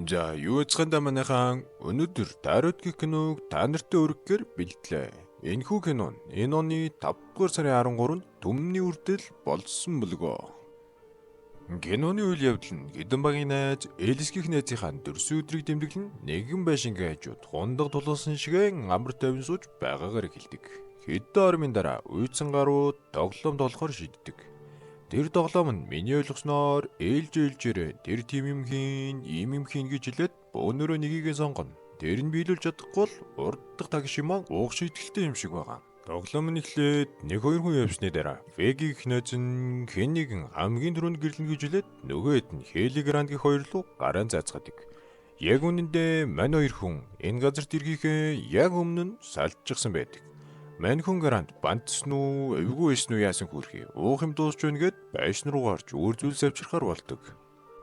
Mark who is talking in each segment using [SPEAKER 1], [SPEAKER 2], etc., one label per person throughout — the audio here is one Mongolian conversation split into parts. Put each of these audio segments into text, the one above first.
[SPEAKER 1] За юу яцгаанда манайхан өнөөдөр Даруйдгийн киног та нартай өргөхөөр бэлтлээ. Энэхүү кино нь энэ оны 5 дугаар сарын 13-нд түмний үрдэл болсон бөлгөө. Киноны үйл явдал нь хэдэн багийн найз Элиских найзынхаа дөрсөн өдрийг тэмдэглэн нэгэн байшингийн хажууд хундаг тулсан шигэн амар тайван сууж байгаагаар эхэлдэг. Хэдэн ормын дараа уйдсан гарууд тоглоомд болохоор шийддэг. Тэр тоглоом нь миний ойлгосноор ээлжээрээ тэр тим юм хийн гэж хэлээд бөөнөрөө нёгийг сонгоно. Тэр нь биелүүлж чадахгүй бол урд дахь тагшимаа уух шийтгэлтэй юм шиг байгаа. Тоглоом нь эхлээд 1-2 хүн явсны дараа Веги гэх найз нь Кеннигэн хамгийн түрүүнд гэрлэнэ гэж хэлээд нөгөөд нь Хели Гранд гэх хоёр руу гараан заацгадаг. Яг үнэндээ мань хоёр хүн энэ газарт ирэхээ яг өмнө нь салжчихсан байдаг. Мань хүн Гранд бантсан уу, эвгүй байсан уу яасан хүрхий. Уух юм дуусч байна гэд байшин руу гарч өөр зүйлс авчрахаар болдог.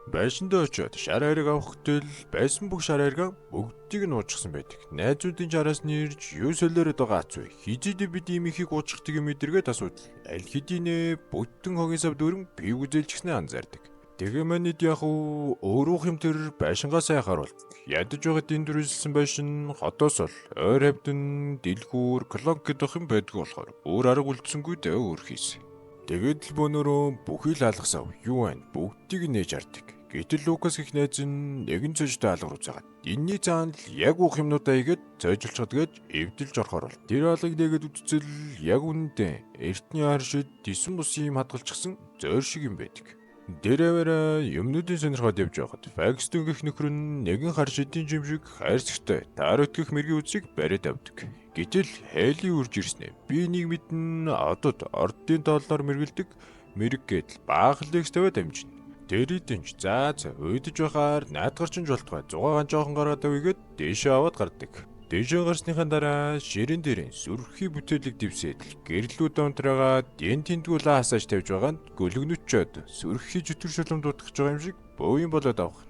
[SPEAKER 1] Байшиндаа очиод шар хайрыг авах хөтөл байсан бүх шар хайргаа бүгдийг нь уучихсан байдаг. Найзуудын чараас нэрж юу солиороод байгаа ац вэ? Хизээд бид ийм ихийг уучихдаг юм эдэргээд асуудал. Аль хэдийнэ бүтэн хогийн сав дөрөн пив үзэлчихснээ анзаардаг. Тэгээ манид яг өөрөөх юм тэр байшингаа сайн харуул. Ядаж байгаад энэ дөрвөлсэн байшин хотоос бол ойр хавьдан дэлгүүр клонк гэдэг юм байдг болохоор өөр арга үлдсэнгүй дээ өөрхийс. Тэгээд л бөөнөрөө бүхий л алгасав. Юу вэ? Бүгдийг нээж хардаг. Гэтэл Лукас гэх найз нь нэгэн цожтой алга рууцаагаад энэний цаанд л яг уух юмнуудаа игээд цойжилчиход гээд эвдэлж орохоор бол тэр алгыг нэгэд үтцэл яг үнэндээ эртний харшид тэсэн бус юм хадгалчихсан зөөр шиг юм байдаг. Дээрээ юмнуудын сонирхоод явж байхад Фагстон гэх нөхөр нь нэгэн хар шидийн жимшиг хайрцагтай Даруйд гэх мэргийн үсийг бариад авдаг. Гэтэл Хейли үрж ирснэ. Би нэг мэдэн одод ордын тооллоор мэргэлдэг мэрэг гэдэл баахлыгс тавиад амжина. Тэрийдэнч за уйдж байхаар наадгарчин жолтгой 6 жоохон гараад авъягээд дээшээ аваад гардаг. Дээшээ гарсныхаа дараа ширэн дээрээ сүрхий бүтээлэг дэвсээд гэрлүүд онтраагаад эн тентгүүлээ хасааж тавьж байгаанд гөлөгнөчөөд сүрхий жүтэр шулам дутгах байгаа юм шиг бөөйн болоод авах.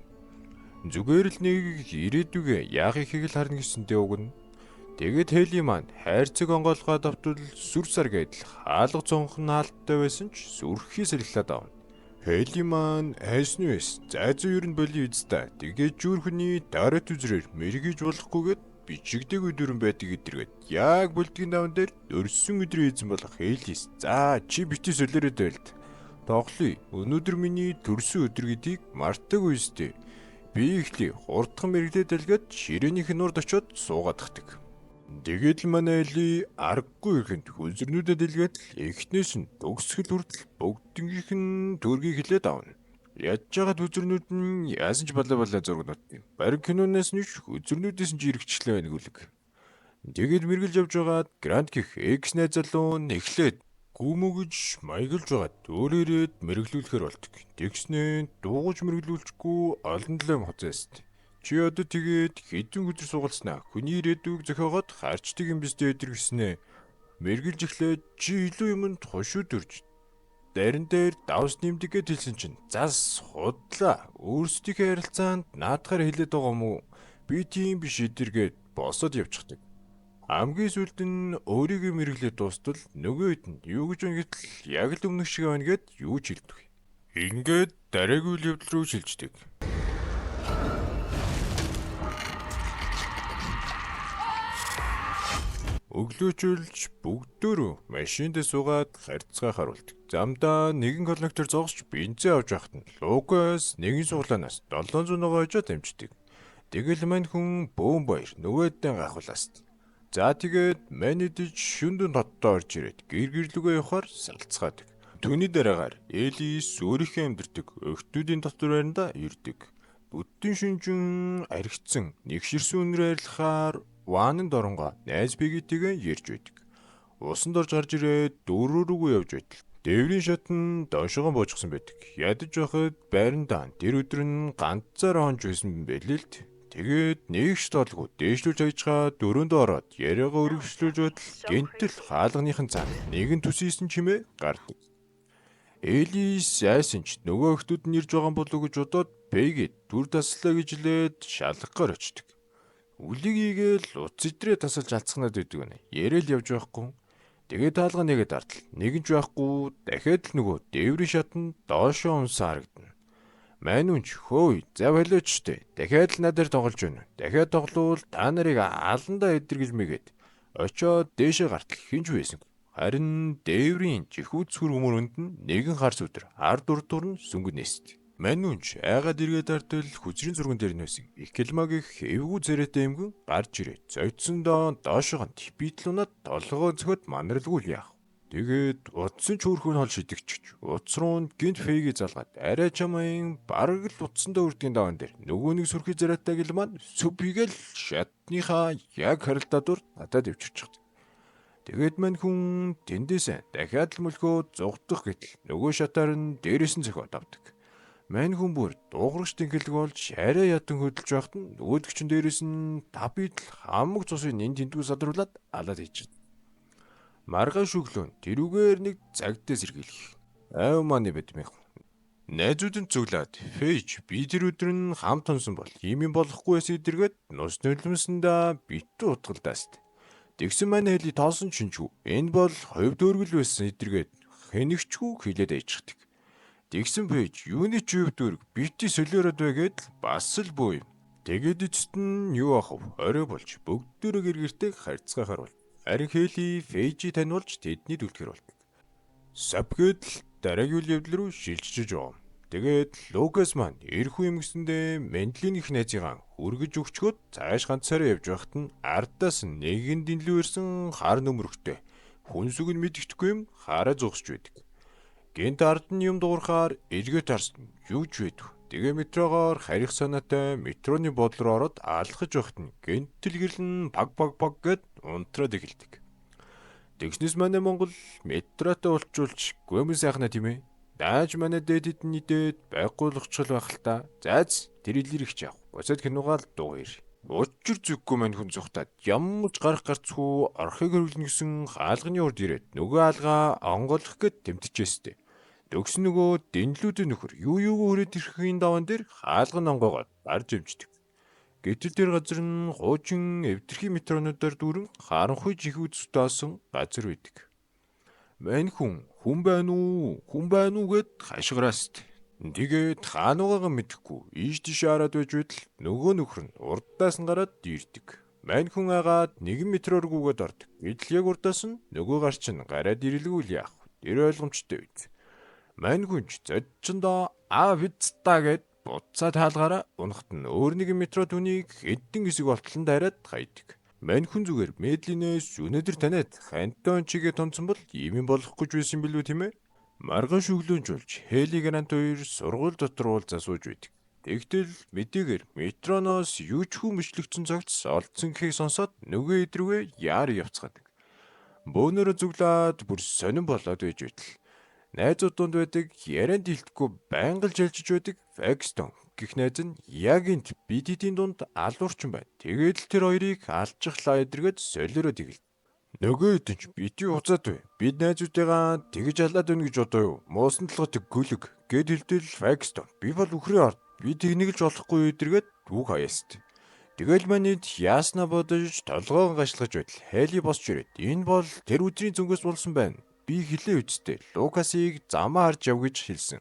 [SPEAKER 1] Зүгээр л нэг ирээдүгэ яах ихийг л харна гэсэнтэй уг нь. Тэгээд Хели маань хайрцаг онгоолгоод автвал сүр сар гэдэл хаалга цонхон хаалттай байсан ч сүрхий сэлгэлээд авна. Хели маань хайсны байс. Зайзуу юу н боли үстэ. Тэгээд жүүрхний дараат үзрээр мэргийж болохгүйгээд бичигдэг өдрөн байдаг гэдэргээд яг бүлдгийн даван дээр өрсөн өдрийн эзэн болох Хелис. За чи бити солиороод байлд. Тоглоё. Өнөөдөр миний төрсөн өдөр гэдгийг мартаагүй үстэй. Би ихлий хурдхан мэрэгдээд дэлгээд ширээнийх нь урд очиод суугаад тахдаг. Тэгээд л манай Эли аргагүй ихэнд хүнсрнүүдэд дэлгээд эхнээс нь төгсгөл хүртэл бүгднгийнх нь төргийг хилээд авна. Ядж байгаад хүзэрнүүд нь яасан ч балаа зургнууд юм. Барин киноноос нь хүзэрнүүдээс нь иргэжлээ байна гүлэг. Тэгээд мэргэлж явж байгаад Гранд гих Экс найз залуу нь эхлээд гүмөгж маяглж байгаад өөрөөрөө мэргэлүүлэхээр болдог. Тэгснээ дуугаж мэргэлүүлчихгүй олон лам хоцоост. Чи одоо тэгээд хэдэн өдөр суугалснаа хүний ирээдүйг зохиогоод харчдаг юм биш дээ гиснэ. Мэргэлж эхлээд чи илүү юмд хошуудөрж дайран дээр давс нэмдэг гэж хэлсэн чинь зас худлаа өөрсдийнхээ харилцаанд наадахаар хэлээд байгаа юм уу? Би тийм биш эдэргээд босоод явчихдаг. Хамгийн сүүлд нь өөрийгөө мэргэлээ дуустал нөгөөд нь юу гэж байна гэтэл яг л өмнөх шиг байна гэд юу ч хэлдэг. Ингээд дараагийн үйл явдал руу шилждэг. Өглөөчөлж бүгдөө машинд суугаад харьцгаа харуулдаг. Замдаа нэгэн коллектор зогсож бензин авч байхад нь Лукас нэгэн суглаанаас 700 ногоо хожоод амждаг. Тэгэл мань хүн бөөн баяр нөгөөдөө гахуулаас. За тэгээд манайдж шүндэн тоттоо орж ирээд гэр-гэрлүгөө явахаар салцгаадаг. Түүний дараагаар Элис өөрийнхөө амьдэрдэг өвгтүүдийн дотор байранда ирдэг. Бүтэн шүнжин архицсан нэгширсэн үнээр арилахаар Ванын доронгоо найз бигитгээ ярьж байдаг. Усанд орж гарч ирээд дөрөв рүүгээ явж байтал дээврийн шат нь доошогоо боожгсон байдаг. Ядаж байхад байрандаа тэр өдөр нь ганцаараа хонж байсан байлээ л. Тэгээд нэгш тоолгүй дээшлүүлж хайчгаа дөрөөндөө ороод яриагаа өргөжлүүлж байтал гэнтэл хаалганыхан цаана нэгэн төсийсэн чимээ гардаг. Элис айсан ч нөгөө охтууд нь ирж байгаа болов уу гэж бодоод бэгээд дүр таслаа гэж лээд шалгахаар очдөг. Үлийг игээл утас идрээ тасалж алцхнаад байдаг байна. Ярэл явж байхгүй. Тэгээд таалга нэгэд артал. Нэгэнч байхгүй дахиад л нөгөө дээврийн шатнд доошоо унсан харагдана. Мань үнч хөөе за болооч штэ. Дахиад л надаар тоглож байна. Дахиад тоглоул та нарыг аландаа эдэргэж мэгээд. Очоод дээшээ гартал хинж байсан. Харин дээврийн чихүүц сүр хүмүүрэнд нь нэгэн харс өдөр ард урдуур нь сүнгэн нэст. Мань үнч айгаад эргээд артал хүчрийн зурган дээр нөөсөн. Их гэлмаг их эвгүй зэрэгтэй эмгэн гарч ирээд зойдсондоо доошогонд битлунад толгоо зөхөд манралгүй яах. Тэгээд утсан ч хөөрхөн хол шидэгчж утас руу гинт фейги залгаад арай чамын бараг л утсандаа үрдгийн даван дээр нөгөө нэг сүрхий зэрэгтэй гэл маань сүпигээл шатныхаа яг харилдаа дур надад өвчөрч чад. Тэгээд мань хүн тэндээсээ дахиад л мөлхөө зугдах гэтэл нөгөө шатаар нь дээрээс нь зөхиод авдаг. Мань хүн бүр дуугарч тэнхэлэг болж арай ядан хөдөлж байхад нь нөгөөдөгчин дээрээс нь табид л хамаг цусыг нин тэнтгүү садруулаад алаад ичдэг. Маргааш өглөө тэрүүгээр нэг цагтээ сэргийлэх. Аав маань бэдмэх. Найзуудын цуглаад фэж би тэр өдөр нь хамт онсон бол ийм юм болохгүй эс идэргээд нус нөлмсөндөө битүү утгалдааст. Тэгсэн маань хели тоосон чинчүү. Энэ бол ховд өргөл байсан идэргээд хэнэгчгүй хилээд ээжчихдэг. Тэгсэн фэж юуны ч ховд өрг бити солиороод байгээд бас л бүү юм. Тэгээд эцэст нь юу ах вэ? Орой болж бүгдөө гэргэртэй харьцгаахаар бол. Харин Хели Фэйжи таниулж тэдний дүлтгэр болдог. Сапгээд л дараагийн үйл явдал руу шилжиж байгаа. Тэгээд Лукас маань эрхүү юм гэсэндээ Мендлийн их найзыгаа хүргэж өгчгөөд цааш ганцаараа явж байхад нь ардаас нэгэн дэнлүү ирсэн хар нөмрөгтэй. Хүнсүг нь мэдгэхгүй юм хараа зогсож байдаг. Гэнт ард нь юм дуурахаар эргээд харсан. Юу ч байдгүй. Тэгээ метрогоор харих санаатай метроны бодол руу ороод алхаж байхад нь гэнтэл гэрлэн баг гэд унтраад эхэлдэг. Тэгснэс манай Монгол метротой улчулж гүмэн сайхна тийм ээ. Дааж манай дээдэд нийтэд байгууллагчл байх л та. Зайц тэр илэрхэж явах. Босоод киногаал дуугэр. Учир зүггүй мань хүн зүхтаад ямж гарах гарцгүй орхиг хөрвөлнө гэсэн хаалганы урд ирээд нөгөө алгаа онголох гэд тэмтчихэстэй. Төгс нөгөө дэнлүүдийн нөхөр юу өрөөд ирэхийн даван дээр хаалган онгоогоод гарч имждэг. Гэтэл тэр газар нь хуучин эвдэрхий метронуудаар дүүрэн харанхуй жихүү зүтээсэн газар байдаг. Мань хүн байна уу гэд хашгираас. Тэгээд хаануугаа мэдэхгүй ийш тийш хараад байж байтал нөгөө нөхөр нь урдаас нь гараад ирдэг. Мань хүн агаад 1 метроор гүгээд ордог. Гэтэл яг урдаас нь нөгөө гарч нь гараад ирэлгүүл яах. Тэр ойлгомжтой үед. Мань хүнч зодчондоо вицта гэд буцаа таалгаараа унахт нь өөр нэгэн метро түүнийг хэдэн хэсэг болтлон дайраад хайдаг. Мань хүн зүгээр Медлинээс өнөөдөр таниад хантон чигээ тонцсон бол ийм юм болох гэж байсан билүү тийм ээ. Маргааш өглөөнж болж Хели Грант хоёр сургууль дотор уулзаа сууж байдаг. Тэгтэл мэдээгээр метроноос юу ч хүн мөчлөгдсөн цагт олдсон гэхийг сонсоод нөгөө идрүүгээ яар явцгаадаг. Бөөнөрө зүглаад бүр сонирн болоод байж байтал найзууд донд байдаг ярианд илтгэхгүй байнга л жалжиж байдаг Фэкстон гэх найз нь яг энт BTT-ийн дунд алуурчин байна. Тэгээд л тэр хоёрыг алжихлаа эдэргээд солиороод игэлд. Нөгөө хэдэн ч бити уцаад бай. Бид найзуудыгаа тэгж алаад өгнө гэж бодоо юу? Муусан толгойд гүлэг гэд хэлтэл Фэкстон. Би бол үхрээ орд. Би тэгнэг л болохгүй эдэргээд үг хаяаст. Тэгэл манайд яаснаа бодож толгоон гашлахж байтал Хели босч ирээд энэ бол тэр өдрийн зөнгөөс болсон байна. Би хэлээ үсттэй. Лукасыг замаа харж яв гэж хэлсэн.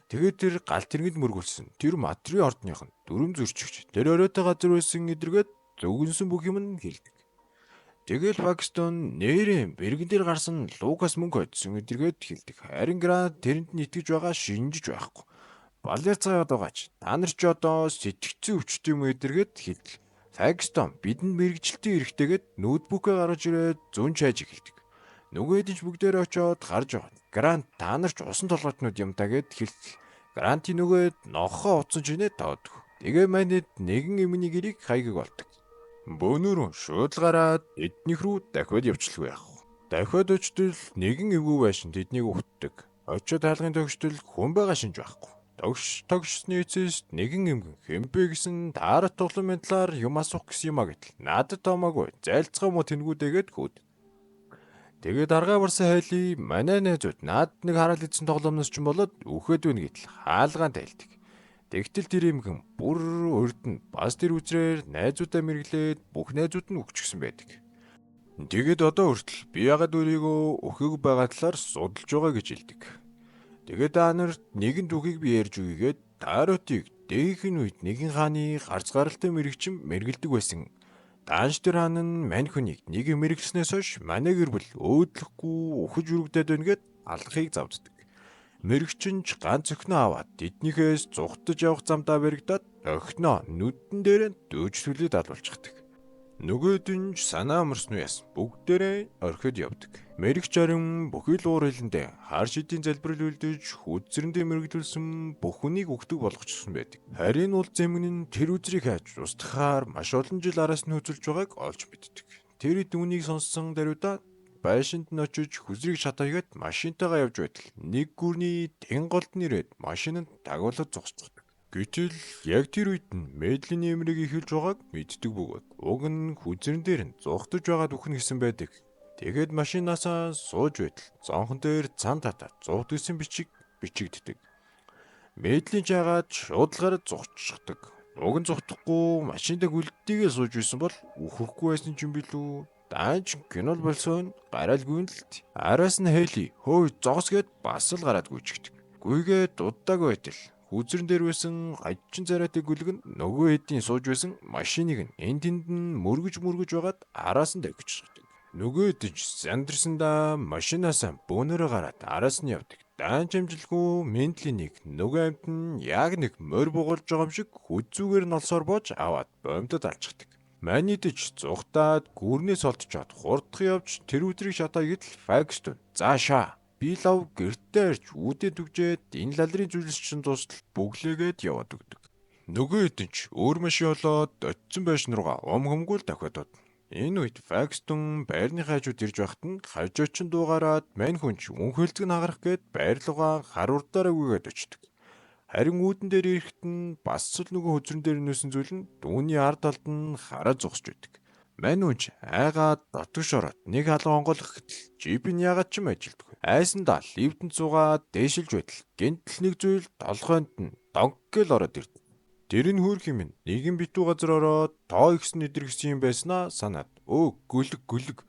[SPEAKER 1] Тэгээд тэр галт тэргэнд мөргүүлсэн. Тэр матрийн ордных нь дүрм зөрчигч. Тэр оройтой газар байсан эдэргээд зөвгөнсөн бүх юм нь хэлдэг. Тэгэл Пакистан нэрэн бэргэн дээр гарсан Лукас мөнгө hodсон эдэргээд хэлдэг. Харин Грант тэрэнд нь итгэж байгаа шинжиж байхгүй. Балер цаагаад байгаач. Та нар ч одоо сэтгцэн өвчтэй юм эдэргээд хэлдэг. Пакистан бидэнд мэрэгжилтийн эрхтэйгээд ноутбукээ гаргаж ирээд зүүн чайж эхэлдэг. Нөгөө хэд ч бүгдээрээ очиод гарч байгаа. Грант та нар ч усан толгойтнууд юм та гэд хэлтэл. Грантийн нөгөөд нохоо утсан чинээ таадаг. Тэгээ манайд нэгэн эмний гэрийг хайгыг болдог. Бөөнөрөө шууд гараад эднийх рүү дахиад явчлаа яах вэ? Дахиад очтол нэгэн эвгүй байшин тэднийг өгтдөг. Очиод хаалгын тогтвол хүн байгаа шинж байхгүй. Тогшсны эцэст нэгэн эмгэн хэмбэ гэсэн таарат тоглоомын талаар юм асуух гэсэн юм а гэтэл надад тоомоогүй зайлцгаа мо тэнгүүдэгээд хүүд. Тэгээд аргаа барсан Хели манай найзууд наад нэг хараал идсэн тоглоомноос ч болоод үхээд байна гэтэл хаалгаан тайлдаг. Тэгтэл тэр эмгэн бүр урд нь бас тэр үзрээр найзуудаа мэрглээд бүх найзууд нь өгчихсэн байдаг. Тэгээд одоо хүртэл би ягаад өөрийгөө өхөөг байгаа талаар судалж байгаа гэж хэлдэг. Тэгээд та нарт нэгэн түүхийг би ярьж өгье гээд Даруутыг дээхэн үед нэгэн хааны гарц гаралтай мэрэгчин мэргэлдэг байсан. Даанч тэр хаан нь мань хүнийг нэг мэрэгснээс хойш манай гэр бүл өөдлөхгүй ухаж үрэгдээд байна гэд алгахыг завддаг. Мэрэгчин ч ганц өхнөө аваад тэднийхээс зүхтаж явах замдаа баригдаад өхнөө нүдэн дээр дөөж түлээд алуулчихдаг. Нөгөөд нь ч санаа амарсан үеэс бүгдээрээ орхид явдаг. Мэрэгч арин бүхий л уур хилэндээ хар шидийн залбирал үлдэж хүзрэндээ мэрэгдүүлсэн бүх хүнийг өгдөг болгочихсон байдаг. Харин уул зэмгэн нь тэр үзрийг хайж устгахаар маш олон жил араас нь хөзөлж байгааг олж мэддэг. Тэр түүнийг сонссон даруйдаа байшинд нь очиж хүзрийг шатаагээд машинтайгаа явж байтал нэг гүрний тэн голд нэрээд машинд дагуулад зогсчихдаг. Гэтэл яг тэр үед нь Мэдлийн эмрийг ихэлж байгааг мэддэг бөгөөд уг нь хүзрэн дээр нь зугтаж байгаад үхэн гэсэн байдаг. Тэгээд машинаасаа сууж байтал зонхон дээр цан татаад зугт гэсэн бичиг бичигддэг. Мэдлийн жаагаад шуудлагаар зогсчихдаг. Уг нь зогтохгүй машинтаа гүлддийгээ сууж байсан бол үхэхгүй байсан ч юм билүү. Даанч кинол болсон гараалгүй нь л араас нь Хейли хөөе зогс гэд бас л гараад гүйчихдэг. Гүйгээ дуддаг байтал хүзрэн дээр байсан гажчин царайтай гүлгэн нөгөө хэдийн сууж байсан машиныг энэ тэнд нь мөргөж байгаад араас нь давчихдаг. Нөгөө хэд ч сандарсандаа машинаасаа бөөнөрөө гараад араас нь явдаг. Даанч амжилгүй Мэдлийн нэг нөгөө амт нь яг нэг морь бугуулж байгаа юм шиг хүзүүгээр нь олсоор боож аваад боомтод алчихдаг. Манийдэж зүхтаад гүрнээс олдчоод хурдах явж тэр өдрийг шатаагээд л Фагстон заашаа би лав гэртээ ирж үдэд үгжээд энэ лалрын зүйлс чинь дуустал бүглээгээд яваад өгдөг. Нөгөө хэдэн ч өөр машин олоод очисон байшин руугаа хомгүй л дахиад дод. Энэ үед Фагстон байрны хажууд ирж байхад нь хажуучин дуугараад мань хүн ч үнхэлцэг нагарах гээд байр руугаа хар урдаараа гүйгээд очдөг. Харин үүдэн дээр ирэхэд нь бас л нөгөө хөзрөн дээр нөөсөн зүйл нь дүүний ард талд нь хараа зогсож байдаг. Мань үнч айгаад дотгош ороод нэг халуун онгойлгох гэтэл жип нь ягаад ч юм ажилддаг. Айсандаа лифтэнд суугаад дээшилж байтал гинтл нэг зүйл толгойд нь донг гэл ороод ирдэг. Тэр нь хөөх юм нэгэн битүү газар ороод тоо ихсэн өдөргсөн юм байснаа санаад гүлэг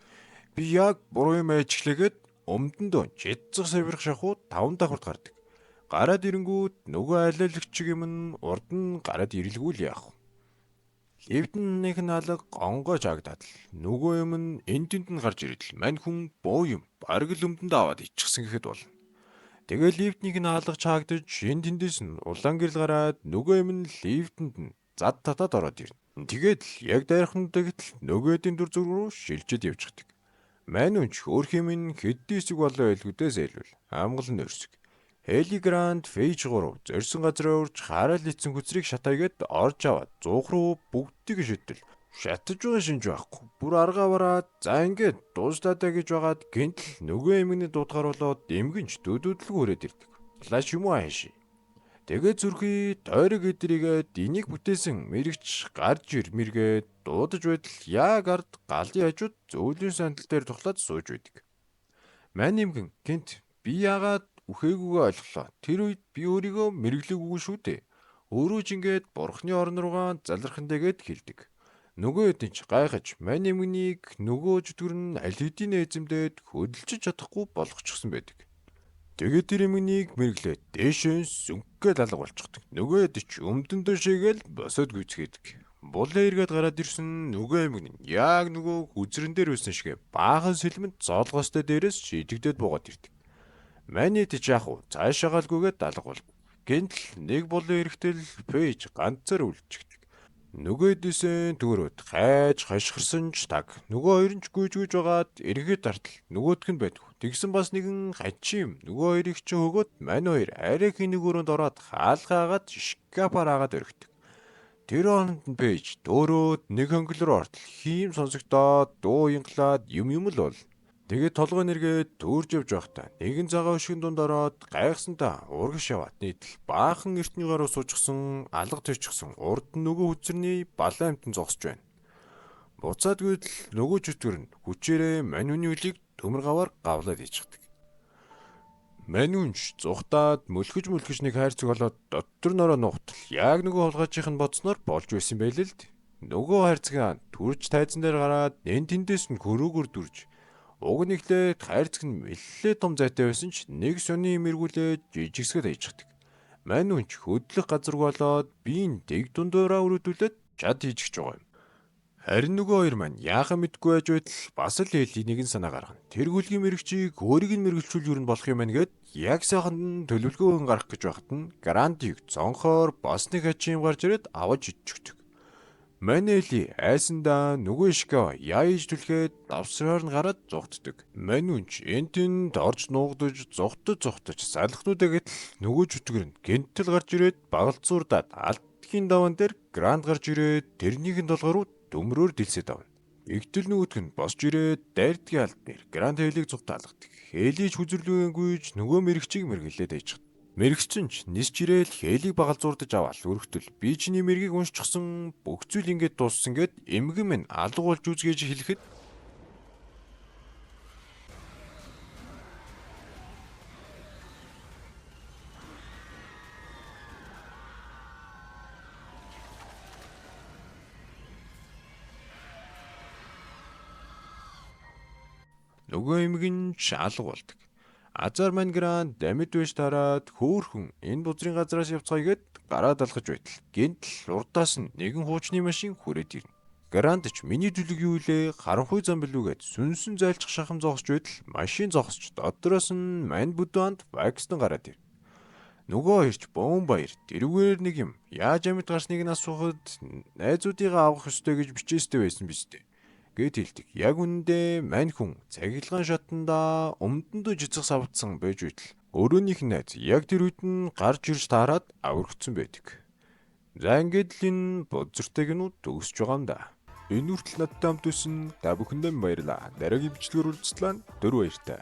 [SPEAKER 1] би яг буруу юм ажиглагээд өмдөндөө жидцэг савирах шахуу 5 давхарт гардаг. Гараад ирэнгүүт нөгөө айлаалагч юм нь урд нь гараад ирэлгүй л яах вэ? Лифтэн нэг наалга гонгой жагдаад л нөгөө юм нь энэ тэнд нь гарч ирэл мань хүн боо юм бараг л өмдөнд аваад иччихсэн гэхэд болно. Тэгээ лифтнийг нь хаалга чаагдаж энэ тэндээс нь улаан гэрэл гараад нөгөө юм нь лифтэнд нь зад татаад ороод ирнэ. Тэгээд л яг дайрахнуудаа гэтэл нөгөөдийн дүр зураг руу шилжиж явчихдаг. Мань үнч хөөх юм нь хэдий хэсэг болоо байлгүүдээс илүүл амгал нь өрсөг. Хейли Грант Фейж 3 зорьсон газраа урж хараал ицсэн хүзрийг шатаагээд орж аваад зуух руу бүгдийг шидэл. Шатаж байгаа шинж байхгүй. Бүр аргаа бараад за ингээд дуустаадаа гэж байгаад гинтл нөгөө эмгний дуудгаар болоод эмгэнч дүүдүүдэлгүй өрөөд ирдэг. Лаш юм уу ааши. Тэгээ зүрхий тойрог эдрийгээд энийг бүтээсэн мэрэгч гарч ирмэргээд дуудаж байтал яг ард галын хажууд зөөлөн сандал дээр тухлаад сууж байдаг. Мань эмгэн гинт би яагаад үхээгүйгээ ойлголоо. Тэр үед би өөрийгөө мэрэглекгүй шүү дээ. Өөрөө ч ингээд бурхны орн руугаа залрахынтэйгээд хэлдэг. Нөгөө хэдин ч гайхаж мань эмгнийг нөгөө зүтгэр нь аль хэдийн эзэмдээд хөдөлж чадахгүй болгочихсон байдаг. Тэгээд тэр эмгнийг мэрэглээд дээшээ сүнхгээд алга болчихдог. Нөгөө хэд ч өмдөндөө шигээл босоод гүйцгээдэг. Булаа эргээд гараад ирсэн нөгөө эмгэн нь яг нөгөө хүзрэн дээр байсан шиг баахан сэлмэнд зоолгоостой дээрээс шийдэгдээд буугаад ирдэг. Манийд ч яах вэ? Цаашаагаалгүйгээд алга бол. Гинтл нэг булаа эрэхтэл Пейж ганцаар үлдчихдэг. Нөгөөдөөсөө төрөөд хайж хашгирсан ч таг. Нөгөө хоёр нь ч гүйж байгаад эргээд тартал нөгөөдг нь байдгүй. Тэгсэн бас нэгэн хачин юм. Нөгөө хоёрыг ч өгөөд мань хоёр арай хинэг өрөөнд ороод хаалгаагаад шкафаар агаад өргөдөг. Тэр хооронд нь Пейж дөөрөөд нэг хөнгөл рүү ортол хийм сонсогдоод дуу янгалаад юм л бол. Тэгээд толгой нэргээд төөрж явж байхдаа нэгэн цагаан өшгөн дунд ороод гайхсантаа урагш яваад нийтэл баахан эртний гаруу суучихсан алга төрчихсөн урд нь нөгөө хүзрний балан амтан зогсож байна. Буцаад гүйтэл нөгөө чөтгөр нь хүчээрээ мань үний үлийг төмөр гаваар гавлаад ичдэг. Мань үнч зүхтаад мөлхөж нэг хайрцаг болоод дотор нороо нугтал яг нөгөө хулгайчийн бодсноор болж байсан байл л д. Нөгөө хайрцаг түрж тайзан дээр гараад энэ тэндээс нь хөрөөгөр дүрж уг нэглээ хайрцаг нь мэллээ том зайтай байсан ч нэг сони мэргүүлээд жижигсгэд ичдэг. Мань үнч хөдлөх газарг болоод биеийн дэг дундуураа өрөвдүүлээд чад хийж гэж байгаа юм. Харин нөгөө хоёр маань яахан мэдгүй байж байтал бас л Эли нэгэн санаа гаргана. Тэр гүлгийн мэрэгчийг өөрийг нь мэрэгчлүүл юу болох юм бэ гэд яг сайхан төлөвлөгөө гаргах гэж байхад нь Грандийг зонхоор бас нэг ачим гарч ирээд аваж идчихдэг. Манели айсандаа нөгөө ишгэ яаж түлхээд давсраар нь гараад зогтдог. Манүнч энтэнд орж нуугдаж зогтож салхнуудаа гэтэл нөгөө чөтгөр нь гэнтэл гарч ирээд багалцуурдаад алдхийн даван дээр Гранд гарч ирээд тэрнийхэн толгой руу дөмрөөр дэлсээд авна. Игтэл нөгөөх нь босч ирээд дайрдгийн албанэр Гранд Хэлийг зүгтаалгадаг. Хэлийч хүзэрлүүнгүйж нөгөө мэрэгчийг мэргэлээд ээждэг. Мэрэгчин ч нисч ирээл Хэлийг багалзуурдаж аваад өргөтөл би чиний мэргийг уншчихсан бүх зүйл ингээд дууссан гэд эмгэн минь алга болж үзгээж хэлэхэд нөгөө эмгэн ч алга болдог. Азар маань Гранд дамид байж тараад хөөхөн энэ бузрын газраас явцгаая гэд гараад алхаж байтал гинтл урдаас нь нэгэн хуучны машин хүрээд ирнэ. Гранд ч миний дүлэг юу лээ харанхуй зам билүүгээд сүнсэн зайлчих шахам зогсож байтал машин зогсож дотроос нь мань бүдүүнд Вакстон гараад ирнэ. Нөгөө хоёр ч бөөн баяр тэрүүгээр нэг юм яаж амьд гарсныг нь асуухад найзуудыгаа авах ёстой гэж бичээстэй байсан биз дээ гэд хэлдэг. Яг үндэ мань хүн цахилгаан шатанда өмдөндөө жицэх савдсан байж байтал өөрөөнийх нь найз яг тэр үед нь гарч ирж таарад аврагдсан байдаг. За ингээд л энэ бузартай гинүүд төгсөж байгаа юм да. Энэ хүртэл надтай хамт байсан та бүхэндээ баярлалаа. Дараагийн бичлэгээр уулзлаа. Дөрөв баяртай.